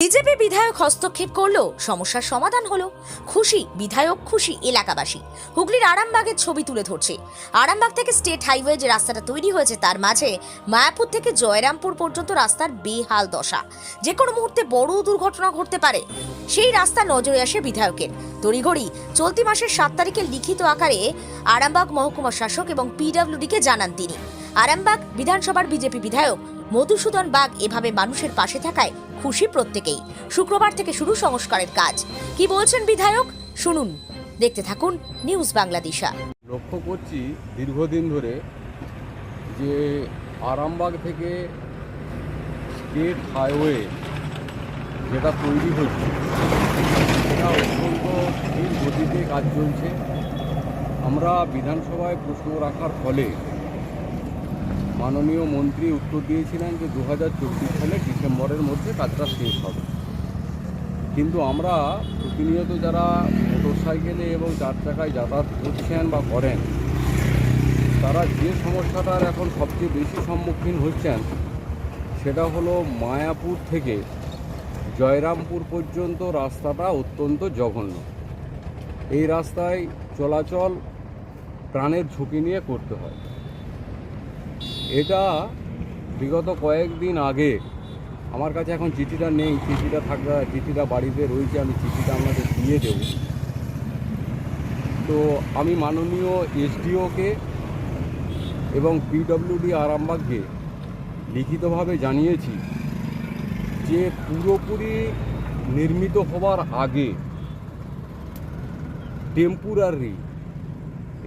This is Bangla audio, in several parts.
বিজেপি বিধায়ক হস্তক্ষেপ করলো, সমস্যার সমাধান হলো। খুশি বিধায়ক, খুশি এলাকাবাসী। হুগলির আরামবাগের ছবি তুলে ধরছে। আরামবাগ থেকে স্টেট হাইওয়ে যে রাস্তাটা তৈরি হয়েছে তার মাঝে মায়াপুর থেকে জয়রামপুর পর্যন্ত রাস্তার বেহাল দশা। যে কোনো মুহূর্তে বড় দুর্ঘটনা ঘটতে পারে। সেই রাস্তা নজরে আসে বিধায়কের। তড়িঘড়ি চলতি মাসের 7 তারিখে লিখিত আকারে আরামবাগ মহকুমা শাসক এবং পিডব্লিউডিকে জানান তিনি। আরামবাগ বিধানসভার বিজেপি বিধায়ক মধুসূদন বাগ এভাবে মানুষের পাশে থাকায় খুশি প্রত্যেকেই। শুক্রবার থেকে শুরু সংস্কারের কাজ। কি বলছেন বিধায়ক শুনুন, দেখতে থাকুন নিউজ বাংলাদেশা। লক্ষ্য করছি দীর্ঘদিন ধরে যে আরামবাগ থেকে স্টেট হাইওয়ে যেটা তৈরি হচ্ছে সেটা অত্যন্ত ধীর গতিতে কাজ চলছে। আমরা বিধানসভায় প্রশ্ন রাখার ফলে মাননীয় মন্ত্রী উত্তর দিয়েছিলেন যে 2024 সালে ডিসেম্বরের মধ্যে কাজটা শেষ হবে। কিন্তু আমরা প্রতিনিয়ত যারা মোটরসাইকেলে এবং 4 চাকায় যাতায়াত করছেন বা করেন, তারা যে সমস্যাটার এখন সবচেয়ে বেশি সম্মুখীন হচ্ছেন সেটা হলো মায়াপুর থেকে জয়রামপুর পর্যন্ত রাস্তাটা অত্যন্ত জঘন্য। এই রাস্তায় চলাচল প্রাণের ঝুঁকি নিয়ে করতে হয়। এটা বিগত কয়েকদিন আগে, আমার কাছে এখন চিঠিটা নেই, চিঠিটা বাড়িতে রয়েছে, আমি চিঠিটা আপনাদের দিয়ে দেব। তো আমি মাননীয় এসডিওকে এবং পিডব্লিউডি আরামবাগকে লিখিতভাবে জানিয়েছি যে পুরোপুরি নির্মিত হবার আগে টেম্পোরারি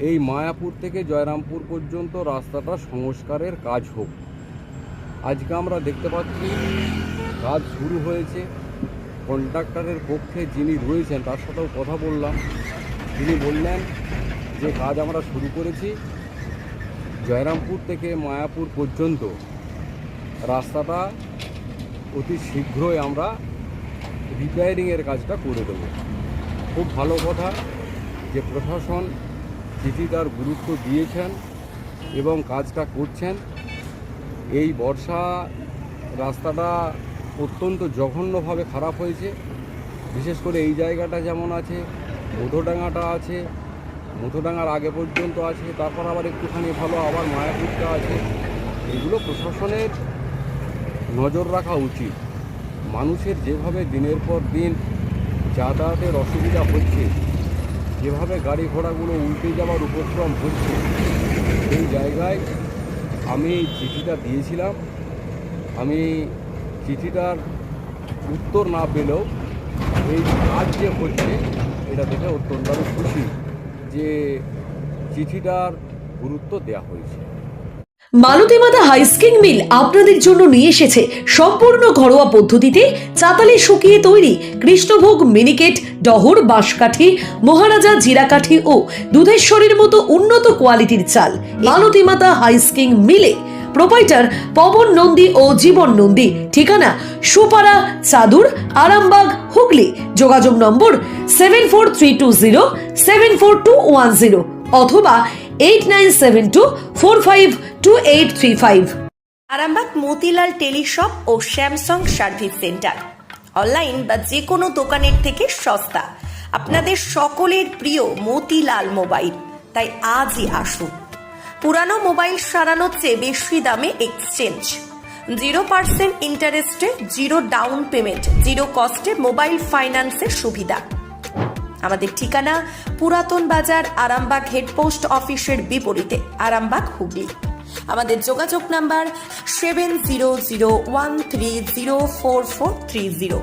এই মায়াপুর থেকে জয়রামপুর পর্যন্ত রাস্তাটা সংস্কারের কাজ হোক। আজকে আমরা দেখতে পাচ্ছি কাজ শুরু হয়েছে। কন্ট্রাক্টরের পক্ষে যিনি রয়েছেন তার সাথেও কথা বললাম। তিনি বললেন যে কাজ আমরা শুরু করেছি, জয়রামপুর থেকে মায়াপুর পর্যন্ত রাস্তাটা অতি শীঘ্রই আমরা রিপেয়ারিংয়ের কাজটা করে দেব। খুব ভালো কথা যে প্রশাসন চিঠিটার গুরুত্ব দিয়েছেন এবং কাজটা করছেন। এই বর্ষা রাস্তাটা অত্যন্ত জঘন্যভাবে খারাপ হয়েছে। বিশেষ করে এই জায়গাটা যেমন আছে, মধুডাঙ্গাটা আছে, মধুডাঙ্গার আগে পর্যন্ত আছে, তারপর আবার একটুখানি ভালো আবার মায়াপুরটা আছে। এগুলো প্রশাসনের নজর রাখা উচিত। মানুষের যেভাবে দিনের পর দিন যাতায়াতের অসুবিধা হচ্ছে, যেভাবে গাড়ি ঘোড়াগুলো উল্টে যাওয়ার উপক্রম হচ্ছে, এই জায়গায় আমি চিঠিটা দিয়েছিলাম। আমি চিঠিটার উত্তর না পেলেও এই কাজ যে হচ্ছে এটা দেখে অত্যন্ত আমি খুশি যে চিঠিটার গুরুত্ব দেওয়া হয়েছে। মালতীমাতা হাইস্কিং মিল আপনাদের জন্য নিয়ে এসেছে সম্পূর্ণ ঘরোয়া পদ্ধতিতে চাতালে শুকিয়ে তৈরি কৃষ্ণভোগ মিনিকেট, ডহর, বাঁশকাঠি, মহারাজা জিরাকাঠি ও দুধেশ্বরীর মতো উন্নত কোয়ালিটির চাল। মালতীমাতা হাইস্কিং মিলে প্রোপাইটার পবন নন্দী ও জীবন নন্দী। ঠিকানা সুপারা, চাদুর, আরামবাগ, হুগলি। যোগাযোগ নম্বর 7432074210 অথবা 8972452835। আরামবাগ মতিলাল টেলিশপ ও স্যামসাং সার্ভিস সেন্টার অনলাইন বা যে কোনো দোকানের থেকে সস্তা। আপনাদের সকলের প্রিয় মতিলাল মোবাইল, তাই আজই আসুন। পুরানো মোবাইল সারানোর চেয়ে বেশি দামে এক্সচেঞ্জ, 0% ইন্টারেস্টে, 0 ডাউন পেমেন্ট, 0 কস্টে মোবাইল ফাইন্যান্সের সুবিধা। আমাদের ঠিকানা পুরাতন বাজার, আরামবাগ হেডপোস্ট অফিসের বিপরীতে, আরামবাগ, হুগলি। আমাদের যোগাযোগ নাম্বার 7001304430।